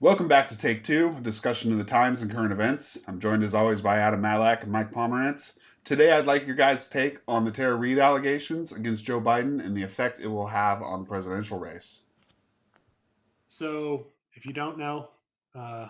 Welcome back to Take Two, a discussion of the times and current events. I'm joined as always by Adam Malak and Mike Pomerantz. Today I'd like your guys' take on the Tara Reade allegations against Joe Biden and the effect it will have on the presidential race. So, if you don't know, uh,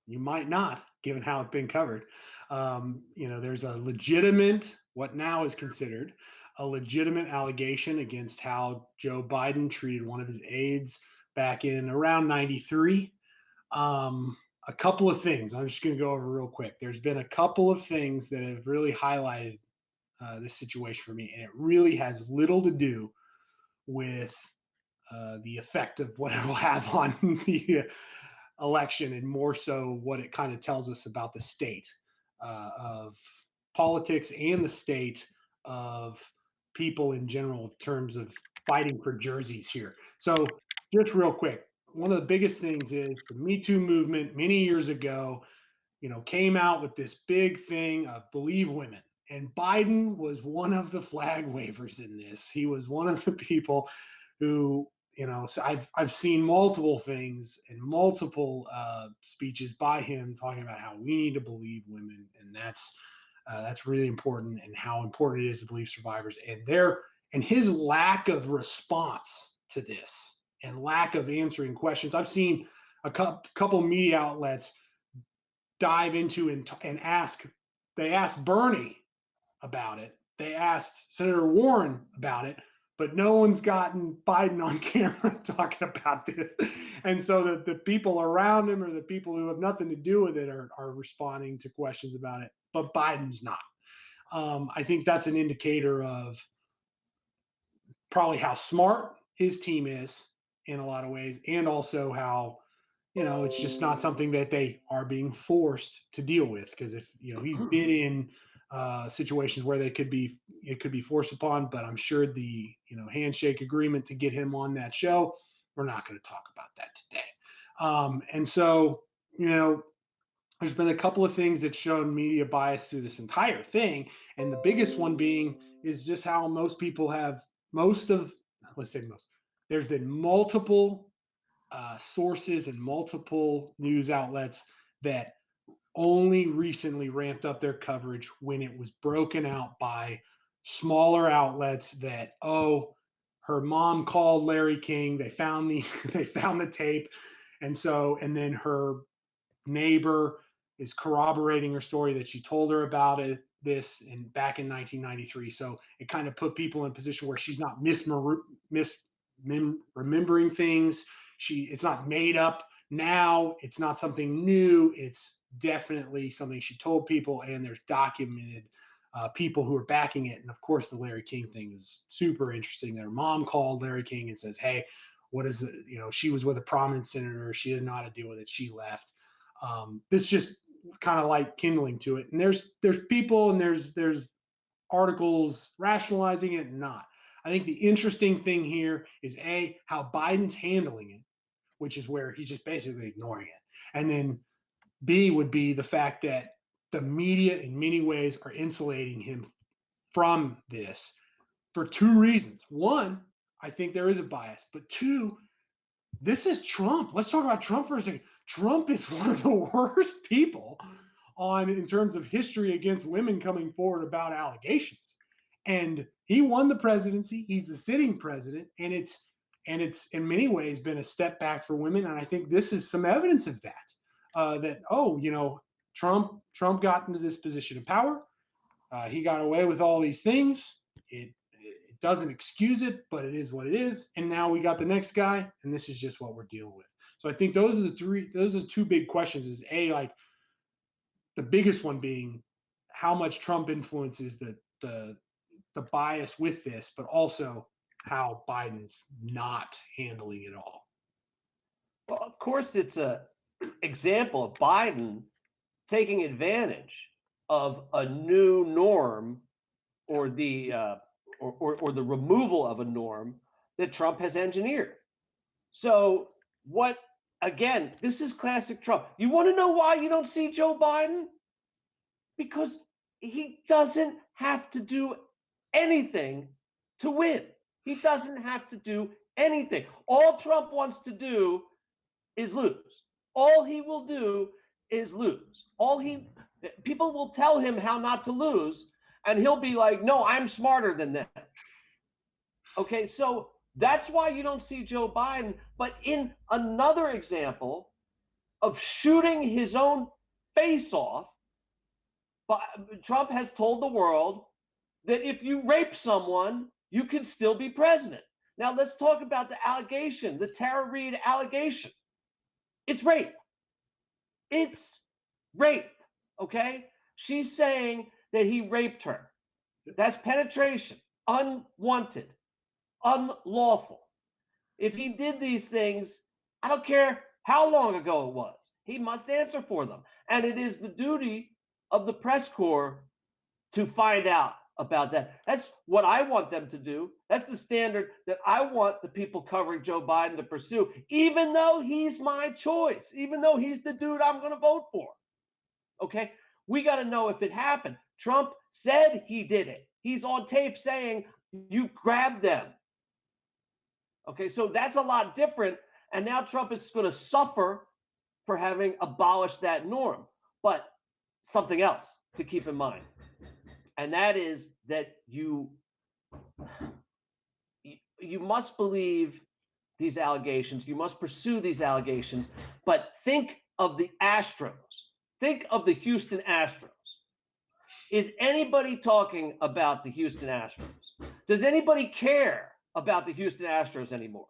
you might not, given how it's been covered. There's a legitimate, what now is considered a legitimate allegation against how Joe Biden treated one of his aides back in around 93. Um, a couple of things I'm just going to go over real quick. There's been a couple of things that have really highlighted this situation for me, and it really has little to do with the effect of what it will have on the election, and more so what it kind of tells us about the state of politics and the state of people in general in terms of fighting for jerseys here. So, just real quick, one of the biggest things is the Me Too movement many years ago, came out with this big thing of believe women. And Biden was one of the flag wavers in this. He was one of the people who, so I've seen multiple things and multiple speeches by him talking about how we need to believe women, and that's really important, and how important it is to believe survivors, and his lack of response to this and lack of answering questions. I've seen a couple media outlets dive into and ask. They asked Bernie about it. They asked Senator Warren about it, but no one's gotten Biden on camera talking about this. And so the people around him, or the people who have nothing to do with it, are responding to questions about it, but Biden's not. I think that's an indicator of probably how smart his team is in a lot of ways, and also how it's just not something that they are being forced to deal with. Because if he's been in situations where it could be forced upon, but I'm sure the handshake agreement to get him on that show, we're not going to talk about that today. And so you know, there's been a couple of things that shown media bias through this entire thing, and the biggest one being is just how most people have most of let's say most. There's been multiple sources and multiple news outlets that only recently ramped up their coverage when it was broken out by smaller outlets that, oh, her mom called Larry King, they found the they found the tape, and then her neighbor is corroborating her story that she told her about it this and back in 1993. So it kind of put people in a position where she's not remembering things. It's not made up now. It's not something new. It's definitely something she told people, and there's documented people who are backing it. And of course, the Larry King thing is super interesting. Their mom called Larry King and says, "Hey, what is it? She was with a prominent senator. She doesn't know how to deal with it. She left." This just kind of like kindling to it. And there's people, and there's articles rationalizing it and not. I think the interesting thing here is A, how Biden's handling it, which is where he's just basically ignoring it. And then B would be the fact that the media in many ways are insulating him from this for two reasons. One, I think there is a bias, but two, this is Trump. Let's talk about Trump for a second. Trump is one of the worst people on in terms of history against women coming forward about allegations. And he won the presidency. He's the sitting president, and it's in many ways been a step back for women. And I think this is some evidence of that. That Trump got into this position of power. He got away with all these things. It doesn't excuse it, but it is what it is. And now we got the next guy, and this is just what we're dealing with. So I think those are the three. Those are the two big questions. Is A, like the biggest one being how much Trump influences the bias with this, but also how Biden's not handling it all. Well, of course, it's a example of Biden taking advantage of a new norm, or the removal of a norm that Trump has engineered. So what? Again, this is classic Trump. You want to know why you don't see Joe Biden? Because he doesn't have to do anything to win. He doesn't have to do anything. All Trump wants to do is lose. all he will do is lose. People will tell him how not to lose, and he'll be like, no, I'm smarter than that. Okay, so that's why you don't see Joe Biden. But in another example of shooting his own face off, Trump has told the world that if you rape someone, you can still be president. Now let's talk about the allegation, the Tara Reade allegation. It's rape. It's rape. Okay? She's saying that he raped her. That's penetration, unwanted, unlawful. If he did these things, I don't care how long ago it was, he must answer for them. And it is the duty of the press corps to find out about that. That's what I want them to do. That's the standard that I want the people covering Joe Biden to pursue, even though he's my choice, even though he's the dude I'm going to vote for. Okay? We got to know if it happened. Trump said he did it. He's on tape saying, you grabbed them. Okay, so that's a lot different. And now Trump is going to suffer for having abolished that norm. But something else to keep in mind, and that is that you must believe these allegations, you must pursue these allegations, but think of the Astros. Think of the Houston Astros. Is anybody talking about the Houston Astros? Does anybody care about the Houston Astros anymore?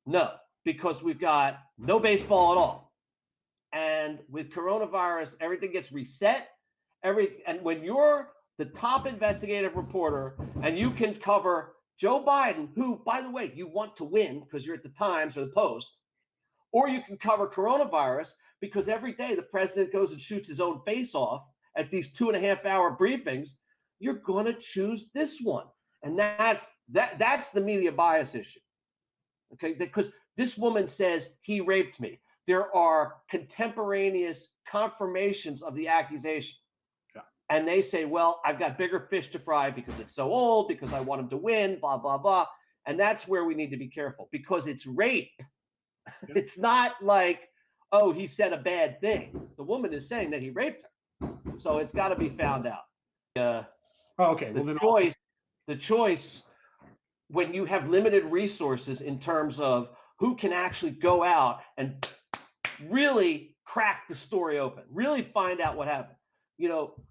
No, because we've got no baseball at all. And with coronavirus, everything gets reset. And when you're the top investigative reporter and you can cover Joe Biden, who, by the way, you want to win because you're at the Times or the Post, or you can cover coronavirus because every day the president goes and shoots his own face off at these 2.5-hour briefings, you're going to choose this one. And that's the media bias issue. Okay, because this woman says he raped me. There are contemporaneous confirmations of the accusation. Yeah. And they say, well, I've got bigger fish to fry because it's so old, because I want him to win, blah, blah, blah. And that's where we need to be careful because it's rape. Yeah. It's not like, oh, he said a bad thing. The woman is saying that he raped her. So it's got to be found out. Okay. The choice when you have limited resources in terms of who can actually go out and really crack the story open, really find out what happened,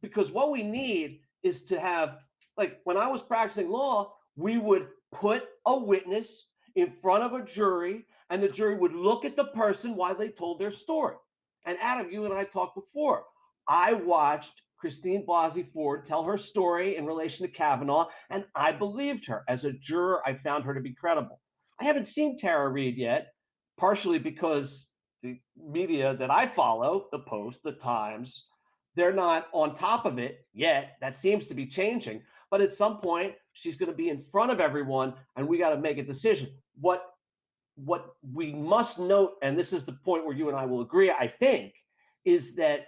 because what we need is to have, like when I was practicing law, we would put a witness in front of a jury and the jury would look at the person while they told their story. And Adam, you and I talked before. I watched Christine Blasey Ford tell her story in relation to Kavanaugh, and I believed her. As a juror, I found her to be credible. I haven't seen Tara Reade yet, partially because the media that I follow, the Post, the Times, they're not on top of it yet. That seems to be changing. But at some point, she's going to be in front of everyone, and we got to make a decision. What we must note, and this is the point where you and I will agree, I think, is that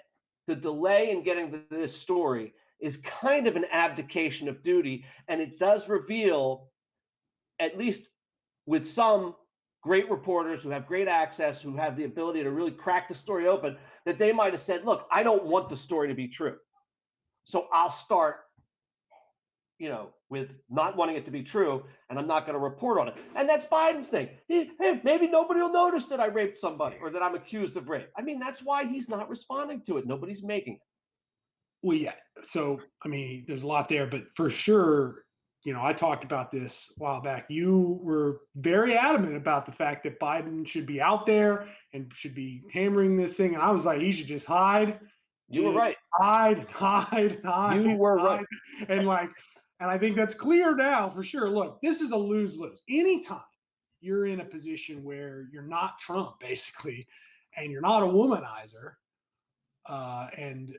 the delay in getting to this story is kind of an abdication of duty, and it does reveal, at least with some great reporters who have great access, who have the ability to really crack the story open, that they might have said, look, I don't want the story to be true. So I'll start, with not wanting it to be true, and I'm not going to report on it. And that's Biden's thing. Hey, maybe nobody will notice that I raped somebody or that I'm accused of rape. I mean, that's why he's not responding to it. Nobody's making it. Well, yeah. So, I mean, there's a lot there, but for sure, I talked about this a while back. You were very adamant about the fact that Biden should be out there and should be hammering this thing. And I was like, he should just hide. You were right. Hide. You were right. And I think that's clear now for sure. Look, this is a lose-lose. Anytime you're in a position where you're not Trump, basically, and you're not a womanizer, and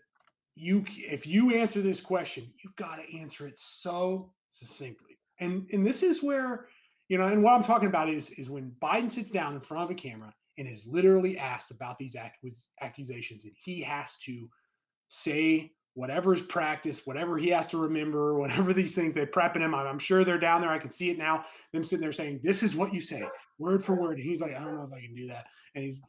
if you answer this question, you've got to answer it so succinctly. And this is where, and what I'm talking about is when Biden sits down in front of a camera and is literally asked about these accusations, and he has to say whatever's practice, whatever he has to remember, whatever these things they're prepping him. I'm sure they're down there. I can see it now. Them sitting there saying, "This is what you say, word for word." And he's like, "I don't know if I can do that." And he's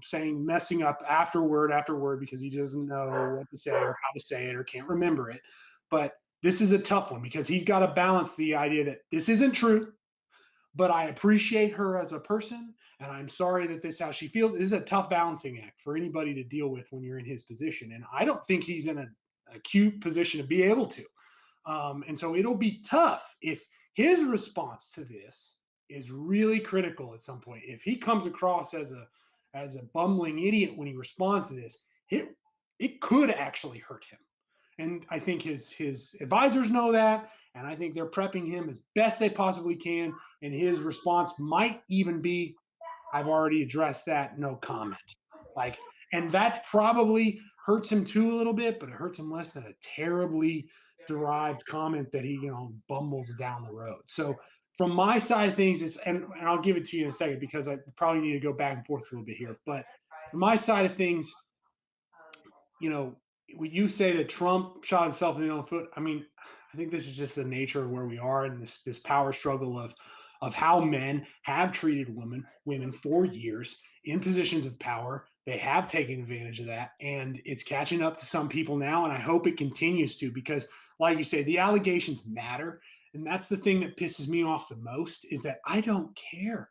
saying, messing up after word because he doesn't know what to say or how to say it or can't remember it. But this is a tough one because he's got to balance the idea that this isn't true, but I appreciate her as a person, and I'm sorry that this is how she feels. This is a tough balancing act for anybody to deal with when you're in his position, and I don't think he's in an acute position to be able to. And so it'll be tough if his response to this is really critical at some point. If he comes across as a bumbling idiot when he responds to this, it could actually hurt him. And I think his advisors know that, and I think they're prepping him as best they possibly can. And his response might even be, "I've already addressed that, no comment." Like, and that probably hurts him too a little bit, but it hurts him less than a terribly derived comment that he bumbles down the road. So from my side of things, and I'll give it to you in a second because I probably need to go back and forth a little bit here. But from my side of things, when you say that Trump shot himself in the own foot, I mean, I think this is just the nature of where we are in this power struggle of how men have treated women for years in positions of power. They have taken advantage of that, and it's catching up to some people now. And I hope it continues to, because, like you say, the allegations matter, and that's the thing that pisses me off the most is that I don't care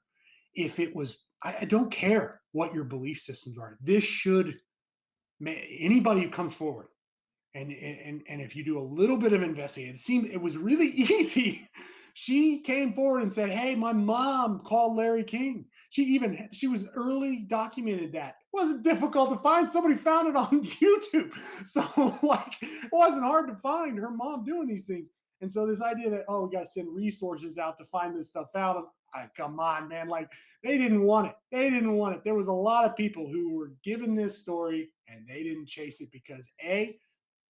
if it was. I don't care what your belief systems are. This should anybody who comes forward and if you do a little bit of investigating, it seemed it was really easy. She came forward and said, "Hey, my mom called Larry King." She was early documented that. It wasn't difficult to find. Somebody found it on YouTube. So like it wasn't hard to find her mom doing these things. And so this idea that, oh, we got to send resources out to find this stuff out, come on, man. Like they didn't want it. They didn't want it. There was a lot of people who were given this story and they didn't chase it because A,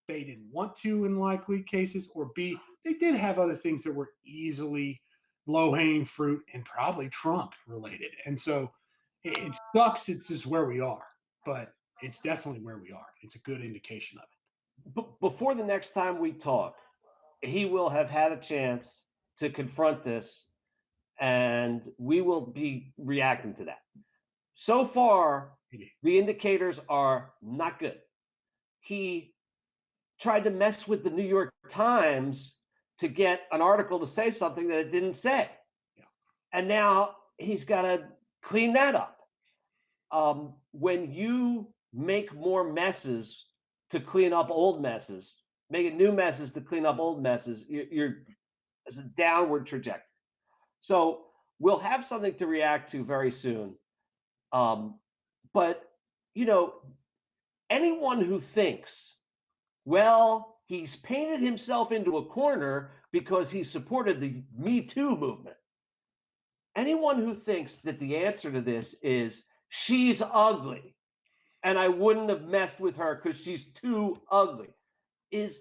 they didn't want to in likely cases, or B, they did have other things that were easily low-hanging fruit and probably Trump related. And so it sucks. It's just where we are, but it's definitely where we are. It's a good indication of it. Before the next time we talk, he will have had a chance to confront this, and we will be reacting to that. So far, the indicators are not good. He tried to mess with the New York Times to get an article to say something that it didn't say. Yeah. And now he's got to clean that up. When you make more messes to clean up old messes, making new messes to clean up old messes, it's a downward trajectory. So we'll have something to react to very soon. But, anyone who thinks, well, he's painted himself into a corner because he supported the Me Too movement. Anyone who thinks that the answer to this is she's ugly and I wouldn't have messed with her because she's too ugly is,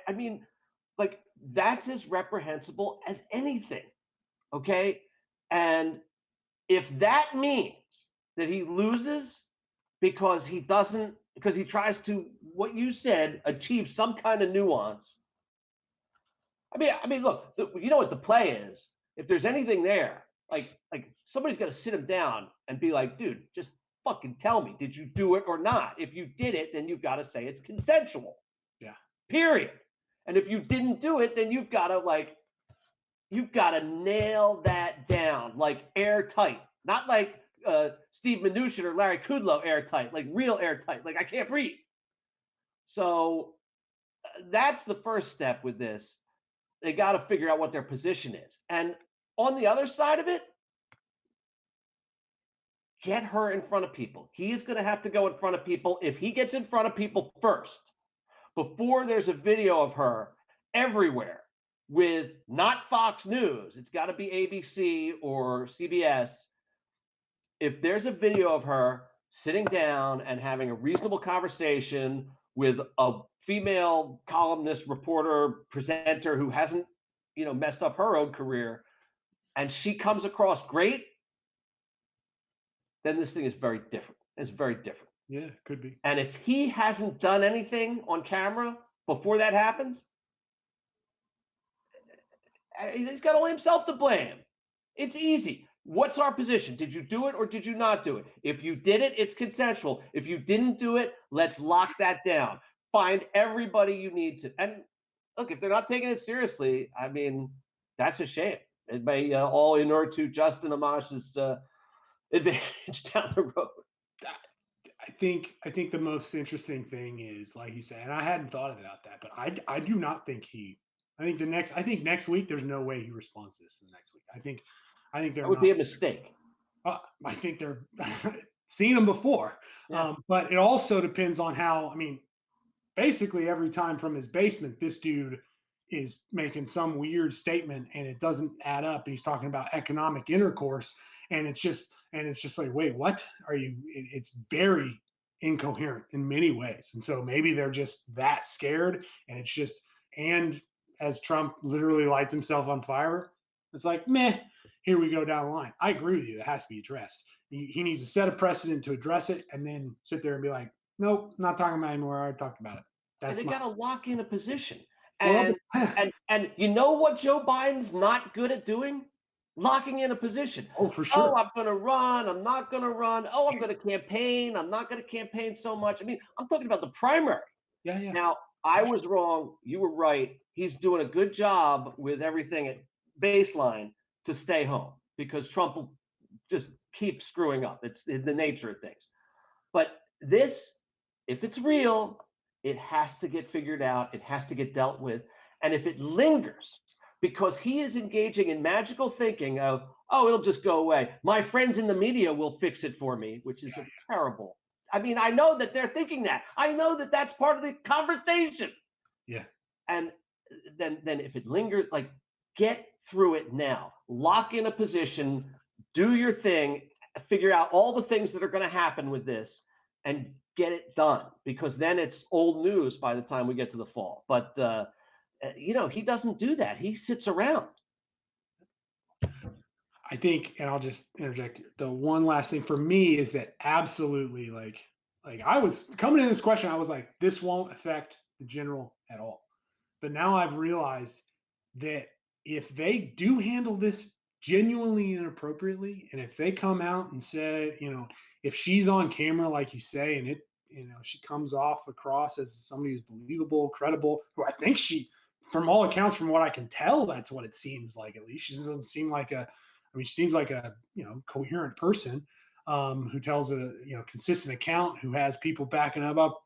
I mean, like that's as reprehensible as anything. Okay. And if that means that he loses because he tries to, what you said, achieve some kind of nuance. I mean, look, you know what the play is. If there's anything there, like somebody's got to sit him down and be like, dude, just fucking tell me, did you do it or not? If you did it, then you've got to say it's consensual. Yeah. Period. And if you didn't do it, then you've got to nail that down, like airtight, not like Steve Mnuchin or Larry Kudlow airtight, like real airtight, like I can't breathe. So that's the first step with this. They got to figure out what their position is. And on the other side of it, get her in front of people. He is going to have to go in front of people. If he gets in front of people first, before there's a video of her everywhere with not Fox News, it's got to be ABC or CBS. If there's a video of her sitting down and having a reasonable conversation with a female columnist, reporter, presenter who hasn't, messed up her own career, and she comes across great, then this thing is very different. It's very different. Yeah, could be. And if he hasn't done anything on camera before that happens, he's got only himself to blame. It's easy. What's our position? Did you do it or did you not do it? If you did it, it's consensual. If you didn't do it, let's lock that down. Find everybody you need to. And look, if they're not taking it seriously, I mean, that's a shame. It may all inure to Justin Amash's advantage down the road. I think the most interesting thing is, like you said, and I hadn't thought about that, but I do not think he. I think next week there's no way he responds to this the next week. I think they're That would not. be a mistake. I think they're seen him before, Yeah. but it also depends on how. I mean, basically every time from his basement, this dude is making some weird statement and it doesn't add up. And he's talking about economic intercourse, and it's just like, wait, what are you? It's very incoherent in many ways, and so maybe they're just that scared, and it's just and as Trump literally lights himself on fire, it's like meh. Here we go down the line. I agree with you. It has to be addressed. He needs to set a precedent to address it, and then sit there and be like, nope, not talking about it anymore. I already talked about it. And they got to lock in a position. Well, And you know what Joe Biden's not good at doing? Locking in a position. oh, for Oh, sure. I'm going to run. I'm not going to run. Oh, I'm going to campaign. I'm not going to campaign so much. I mean, I'm talking about the primary. Yeah, yeah. Now, I was wrong. You were right. He's doing a good job with everything at baseline to stay home because Trump will just keep screwing up. It's the nature of things. But this, if it's real, it has to get figured out. It has to get dealt with. And if it lingers, because he is engaging in magical thinking of, oh, it'll just go away. My friends in the media will fix it for me, which is terrible. I mean, I know that they're thinking that. I know that that's part of the conversation. Yeah. And then if it lingers, like get through it now. Lock in a position, do your thing, figure out all the things that are going to happen with this, and get it done. Because then it's old news by the time we get to the fall. But he doesn't do that. He sits around. I think, and I'll just interject. The one last thing for me is that absolutely, like I was coming into this question, I was like, this won't affect the general at all. But now I've realized that if they do handle this genuinely inappropriately, and if they come out and say, if she's on camera, like you say, and she comes off across as somebody who's believable, credible, who I think from all accounts, from what I can tell, that's what it seems like. At least she doesn't seem like she seems like a coherent person who tells a consistent account, who has people backing him up.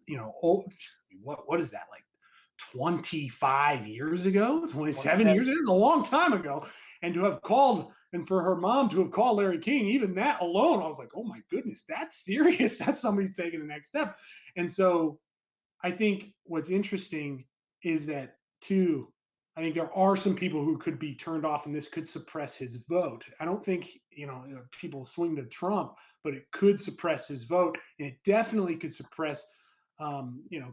What is that, like 25 years ago, 27 years ago, a long time ago, and to have called, and for her mom to have called Larry King, even that alone, I was like, oh my goodness, that's serious. That's somebody taking the next step. And so I think what's interesting is that too, I think there are some people who could be turned off, and this could suppress his vote. I don't think people swing to Trump, but it could suppress his vote, and it definitely could suppress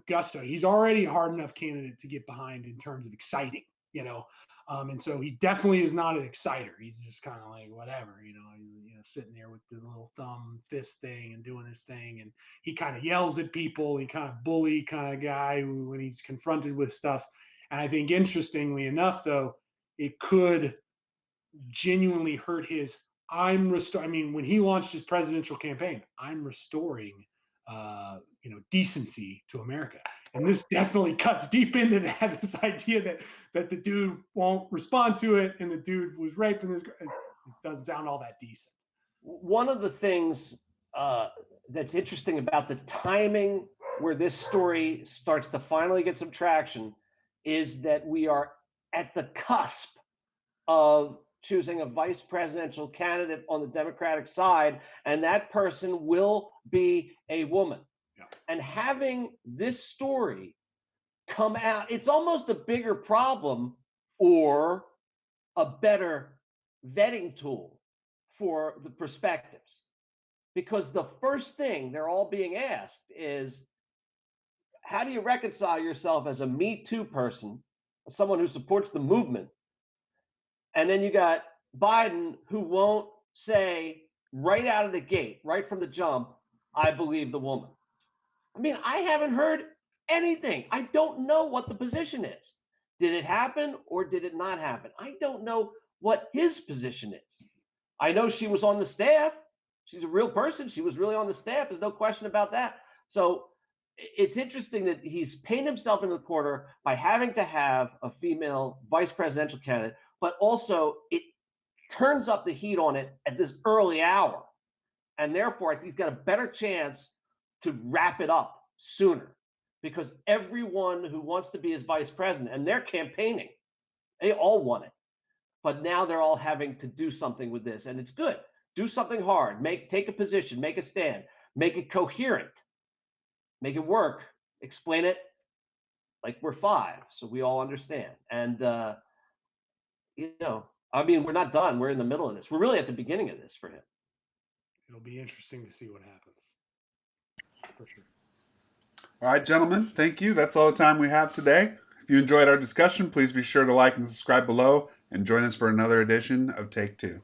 Gusto. He's already a hard enough candidate to get behind in terms of exciting, and so he definitely is not an exciter. He's just kind of like whatever, he's sitting there with the little thumb fist thing and doing his thing, and he kind of yells at people. He kind of bully kind of guy when he's confronted with stuff. And I think interestingly enough, though, it could genuinely hurt his. I mean, when he launched his presidential campaign, I'm restoring decency to America. And this definitely cuts deep into that, this idea that the dude won't respond to it, and the dude was raping this girl. It doesn't sound all that decent. One of the things that's interesting about the timing where this story starts to finally get some traction is that we are at the cusp of choosing a vice presidential candidate on the Democratic side, and that person will be a woman. Yeah. And having this story come out, it's almost a bigger problem or a better vetting tool for the perspectives. Because the first thing they're all being asked is, how do you reconcile yourself as a Me Too person, someone who supports the movement? And then you got Biden, who won't say right out of the gate, right from the jump, I believe the woman. I mean, I haven't heard anything. I don't know what the position is. Did it happen or did it not happen? I don't know what his position is. I know she was on the staff. She's a real person. She was really on the staff. There's no question about that. So it's interesting that he's painted himself into the corner by having to have a female vice presidential candidate, but also it turns up the heat on it at this early hour. And therefore, I think he's got a better chance to wrap it up sooner because everyone who wants to be his vice president and they're campaigning, they all want it. But now they're all having to do something with this, and it's good. Do something hard. Take a position, make a stand, make it coherent, make it work, explain it like we're five, so we all understand. And I mean, we're not done. We're in the middle of this. We're really at the beginning of this for him. It'll be interesting to see what happens. For sure. All right, gentlemen, thank you. That's all the time we have today. If you enjoyed our discussion, please be sure to like and subscribe below and join us for another edition of Take Two.